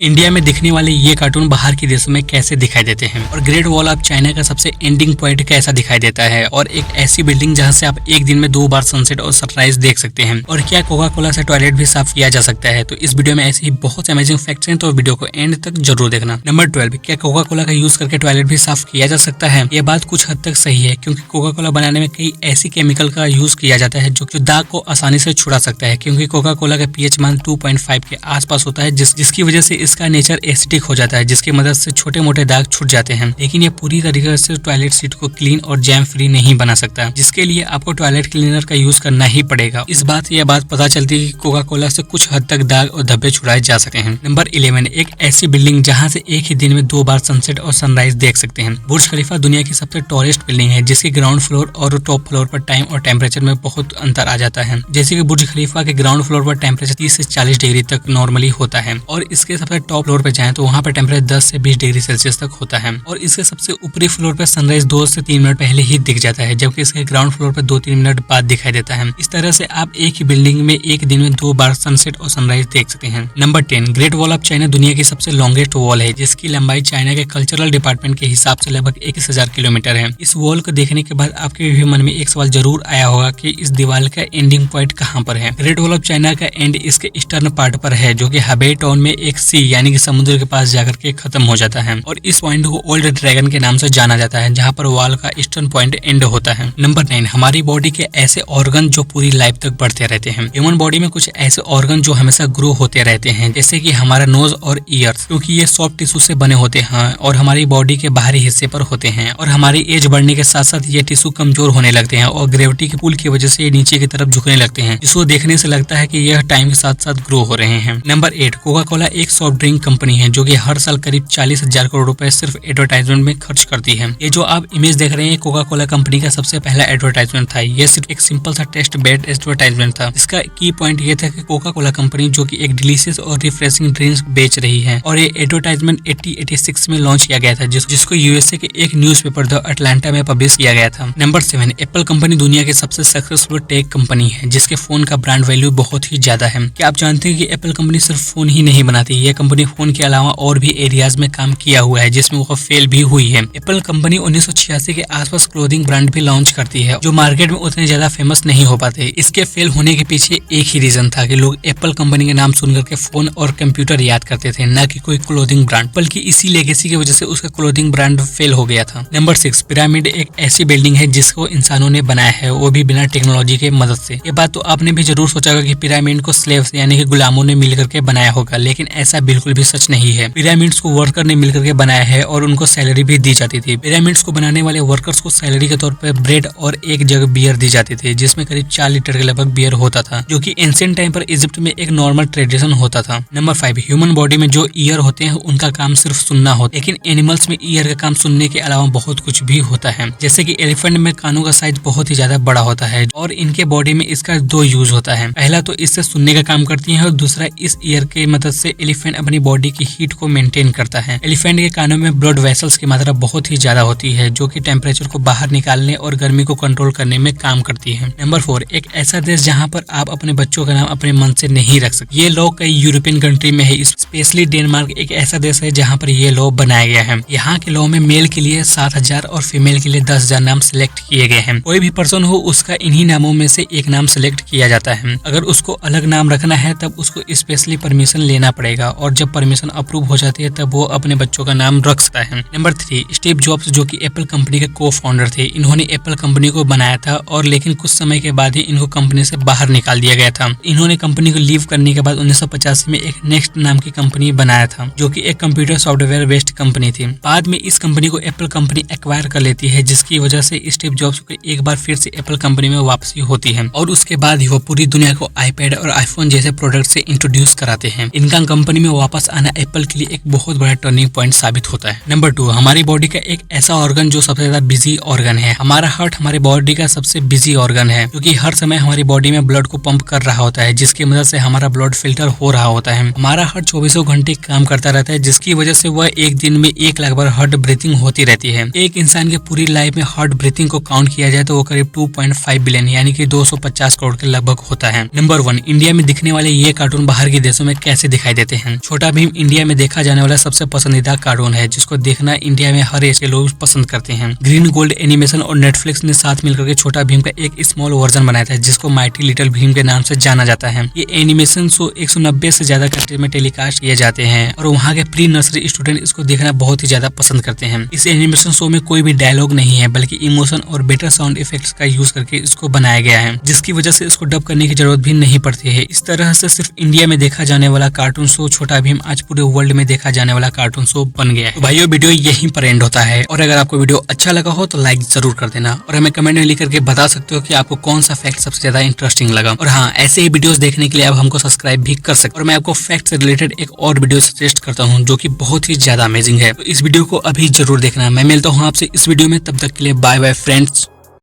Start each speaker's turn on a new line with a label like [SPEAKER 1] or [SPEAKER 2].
[SPEAKER 1] India में दिखने वाले ये कार्टून बाहर के देशों में कैसे दिखाई देते हैं और ग्रेट वॉल ऑफ चाइना का सबसे एंडिंग पॉइंट कैसा दिखाई देता है और एक ऐसी बिल्डिंग जहां से आप एक दिन में 2 बार सनसेट और सनराइज देख सकते हैं और क्या कोका कोला से टॉयलेट भी साफ किया जा सकता है। तो इस वीडियो में ऐसे ही बहुत से अमेजिंग फैक्ट्स हैं, तो वीडियो को एंड तक जरूर देखना। नंबर 12, क्या कोका कोला का यूज करके टॉयलेट भी साफ किया जा सकता है? ये बात कुछ हद तक सही है, क्योंकि कोका कोला बनाने में कई ऐसी केमिकल का यूज किया जाता है जो दाग को आसानी से छुड़ा सकता है, क्योंकि कोका कोला का पीएच मान 2.5 के आसपास होता है, जिसकी वजह से इसका नेचर एसिडिक हो जाता है, जिसकी मदद से छोटे मोटे दाग छूट जाते हैं। लेकिन ये पूरी तरीके से टॉयलेट सीट को क्लीन और जैम फ्री नहीं बना सकता, जिसके लिए आपको टॉयलेट क्लीनर का यूज करना ही पड़ेगा। इस बात यह बात पता चलती है कि कोका कोला से कुछ हद तक दाग और धब्बे छुड़ाए जा सकते हैं। नंबर 11, एक ऐसी बिल्डिंग जहां से एक ही दिन में 2 बार सनसेट और सनराइज देख सकते हैं। बुर्ज खलीफा दुनिया की सबसे टॉलेस्ट बिल्डिंग है, जिसके ग्राउंड फ्लोर और टॉप फ्लोर पर टाइम और टेम्परेचर में बहुत अंतर आ जाता है। जैसे कि बुर्ज खलीफा के ग्राउंड फ्लोर पर टेम्परेचर 30 से 40 डिग्री तक नॉर्मली होता है, और इसके सबसे टॉप फ्लोर पर जाएं तो वहां पर टेम्परेचर 10 से 20 डिग्री सेल्सियस तक होता है, और इसके सबसे ऊपरी फ्लोर पर सनराइज 2 से 3 मिनट पहले ही दिख जाता है, जबकि इसके ग्राउंड फ्लोर पर 2-3 मिनट बाद दिखाई देता है। इस तरह से आप एक ही बिल्डिंग में एक दिन में 2 बार सनसेट और सनराइज देख सकते हैं। Number 10, great wall of China दुनिया की सबसे लॉन्गेस्ट वॉल है, जिसकी लंबाई चाइना के कल्चरल डिपार्टमेंट के हिसाब से लगभग 21,000 किलोमीटर है। इस वॉल को देखने के बाद आपके भी मन में एक सवाल जरूर आया होगा कि इस दीवार का एंडिंग पॉइंट कहाँ पर है। ग्रेट वॉल ऑफ चाइना का एंड इसके ईस्टर्न पार्ट पर है, जो कि हबे टाउन में एक सी यानी कि समुद्र के पास जाकर के खत्म हो जाता है, और इस पॉइंट को ओल्ड ड्रैगन के नाम से जाना जाता है, जहाँ पर वॉल का ईस्टर्न पॉइंट एंड होता है। नंबर 9, हमारी बॉडी के ऐसे ऑर्गन जो पूरी लाइफ तक बढ़ते रहते हैं। ह्यूमन बॉडी में कुछ ऐसे ऑर्गन जो हमेशा ग्रो होते रहते हैं, जैसे कि हमारा नोज और ईयर्स, क्योंकि ये सॉफ्ट टिश्यू से बने होते हैं और हमारी बॉडी के बाहरी हिस्से पर होते हैं, और हमारी एज बढ़ने के साथ साथ ये टिश्यू कमजोर होने लगते हैं और ग्रेविटी के पुल की वजह से ये नीचे की तरफ झुकने लगते हैं, जिसको देखने से लगता है कि यह टाइम के साथ साथ ग्रो हो रहे हैं। नंबर 8, कोका कोला एक सॉफ्ट ड्रिंक कंपनी है जो कि हर साल करीब 40,000 करोड़ रुपए सिर्फ एडवर्टाइजमेंट में खर्च करती है। ये जो आप इमेज देख रहे हैं, कोका कोला कंपनी का सबसे पहला एडवर्टाइजमेंट था। यह सिर्फ एक सिंपल सा टेस्ट बेड एडवर्टाइजमेंट था। इसका की पॉइंट ये था कि कोका कोला कंपनी जो कि एक डिलीशियस और रिफ्रेशिंग ड्रिंक्स बेच रही है, और ये एडवर्टाइजमेंट 86 में लॉन्च किया गया था, जिसको यूएसए के एक न्यूज़पेपर द अटलांटा में पब्लिश किया गया था। नंबर 7, एप्पल कंपनी दुनिया की सबसे सक्सेसफुल टेक कंपनी है, जिसके फोन का ब्रांड वैल्यू बहुत ही ज्यादा है। क्या आप जानते हैं कि एप्पल कंपनी सिर्फ फोन ही नहीं बनाती, यह कंपनी फोन के अलावा और भी एरियाज में काम किया हुआ है, जिसमें वो फेल भी हुई है। एप्पल कंपनी 1986 के आसपास क्लोथिंग ब्रांड भी लॉन्च करती है, जो मार्केट में उतने ज्यादा फेमस नहीं हो पाते। इसके फेल होने के पीछे एक ही रीजन था कि लोग एप्पल कंपनी के नाम सुनकर के फोन और कंप्यूटर याद करते थे, न कि कोई क्लोथिंग ब्रांड, बल्कि इसी लेगेसी की वजह से उसका क्लोथिंग ब्रांड फेल हो गया था। नंबर 6, पिरामिड एक ऐसी बिल्डिंग है जिसको इंसानों ने बनाया है, वो भी बिना टेक्नोलॉजी के मदद से। ये बात तो आपने भी जरूर सोचा होगा कि पिरामिड को स्लेव्स यानी कि गुलामों ने मिलकर के बनाया होगा, लेकिन ऐसा बिल्कुल भी सच नहीं है। पिरामिड्स को वर्कर ने मिलकर के बनाया है और उनको सैलरी भी दी जाती थी। पिरामिड्स को बनाने वाले वर्कर्स को सैलरी के तौर पर ब्रेड और एक जग बियर दी जाती थी, जिसमें करीब 4 लीटर के लगभग बियर होता था, जो कि एंशिएंट टाइम पर इजिप्ट में एक नॉर्मल ट्रेडिशन होता था। नंबर 5, ह्यूमन बॉडी में जो ईयर होते हैं उनका काम सिर्फ सुनना होता है, लेकिन एनिमल्स में ईयर का काम सुनने के अलावा बहुत कुछ भी होता है। जैसे कि एलिफेंट में कानों का साइज बहुत ही ज्यादा बड़ा होता है, और इनके बॉडी में इसका 2 यूज होता है। पहला तो इससे सुनने का काम करती है, और दूसरा इस ईयर की मदद से एलिफेंट अपनी बॉडी की हीट को मेंटेन करता है। एलिफेंट के कानों में ब्लड वेसल्स की मात्रा बहुत ही ज्यादा होती है, जो कि टेम्परेचर को बाहर निकालने और गर्मी को कंट्रोल करने में काम करती है। नंबर 4, एक ऐसा देश जहां पर आप अपने बच्चों का नाम अपने मन से नहीं रख सकते। ये लॉ कई यूरोपियन कंट्री में है, स्पेशली डेनमार्क एक ऐसा देश है जहां पर ये लॉ बनाया गया है। यहाँ के लॉ में मेल के लिए 7,000 और फीमेल के लिए 10,000 नाम सिलेक्ट किए गए हैं। कोई भी पर्सन हो, उसका इन्हीं नामों में से एक नाम सिलेक्ट किया जाता है। अगर उसको अलग नाम रखना है तब उसको स्पेशली परमिशन लेना पड़ेगा, और जब परमिशन अप्रूव हो जाती है तब वो अपने बच्चों का नाम रख सकता है। नंबर 3, स्टीव जॉब्स जो कि एप्पल कंपनी के को फाउंडर थे, इन्होंने एप्पल कंपनी को बनाया था, और लेकिन कुछ समय के बाद ही इनको कंपनी से बाहर निकाल दिया गया था। इन्होंने कंपनी को लीव करने के बाद 1985 में एक नेक्स्ट नाम की कंपनी बनाया था, जो कि एक कंप्यूटर सॉफ्टवेयर बेस्ड कंपनी थी। बाद में इस कंपनी को एप्पल कंपनी एक्वायर कर लेती है, जिसकी वजह से स्टीव जॉब्स को एक बार फिर से एप्पल कंपनी में वापसी होती है, और उसके बाद ही वो पूरी दुनिया को आईपैड और आईफोन जैसे प्रोडक्ट से इंट्रोड्यूस कराते हैं। इनका कंपनी में वापस आना एप्पल के लिए एक बहुत बड़ा टर्निंग पॉइंट साबित होता है। नंबर 2, हमारी बॉडी का एक ऐसा ऑर्गन जो सबसे ज्यादा बिजी ऑर्गन है। हमारा हार्ट हमारी बॉडी का सबसे बिजी ऑर्गन है, क्योंकि हर समय हमारी बॉडी में ब्लड को पंप कर रहा होता है, जिसकी मदद से हमारा ब्लड फिल्टर हो रहा होता है। हमारा हार्ट 24 घंटे काम करता रहता है, जिसकी वजह से वह एक दिन में 1 लाख बार हार्ट ब्रीथिंग होती रहती है। एक इंसान की पूरी लाइफ में हार्ट ब्रीथिंग को काउंट किया जाए तो वो करीब 2.5 बिलियन यानी कि 250 करोड़ के लगभग होता है। नंबर 1, इंडिया में दिखने वाले ये कार्टून बाहर के देशों में कैसे दिखाई देते हैं। छोटा भीम इंडिया में देखा जाने वाला सबसे पसंदीदा कार्टून है, जिसको देखना इंडिया में हर एज के लोग पसंद करते हैं। ग्रीन गोल्ड एनिमेशन और नेटफ्लिक्स ने साथ मिलकर के छोटा भीम का एक स्मॉल वर्जन बनाया था, जिसको माइटी लिटिल भीम के नाम से जाना जाता है। ये एनिमेशन शो 190 से ज्यादा कंट्री में टेलीकास्ट किए जाते हैं और वहाँ के प्री नर्सरी स्टूडेंट इसको देखना बहुत ही ज्यादा पसंद करते हैं। इस एनिमेशन शो में कोई भी डायलॉग नहीं है, बल्कि इमोशन और बेटर साउंड इफेक्ट्स का यूज करके इसको बनाया गया है, जिसकी वजह से इसको डब करने की जरूरत भी नहीं पड़ती है। इस तरह से सिर्फ इंडिया में देखा जाने वाला कार्टून शो छोटा भीम आज पूरे वर्ल्ड में देखा जाने वाला कार्टून शो बन गया है। तो भाइयों, वीडियो यहीं पर एंड होता है, और अगर आपको वीडियो अच्छा लगा हो तो लाइक जरूर कर देना और हमें कमेंट में लिख करके बता सकते हो कि आपको कौन सा फैक्ट सबसे ज्यादा इंटरेस्टिंग लगा। और हाँ, ऐसे ही वीडियोस देखने के लिए आप हमको सब्सक्राइब भी कर सकते हैं। और मैं आपको फैक्ट से रिलेटेड एक और वीडियो सजेस्ट करता हूँ जो कि बहुत ही ज्यादा अमेजिंग है, तो इस वीडियो को अभी जरूर देखना। मैं मिलता हूँ आपसे इस वीडियो में, तब तक के लिए बाय बाय फ्रेंड्स।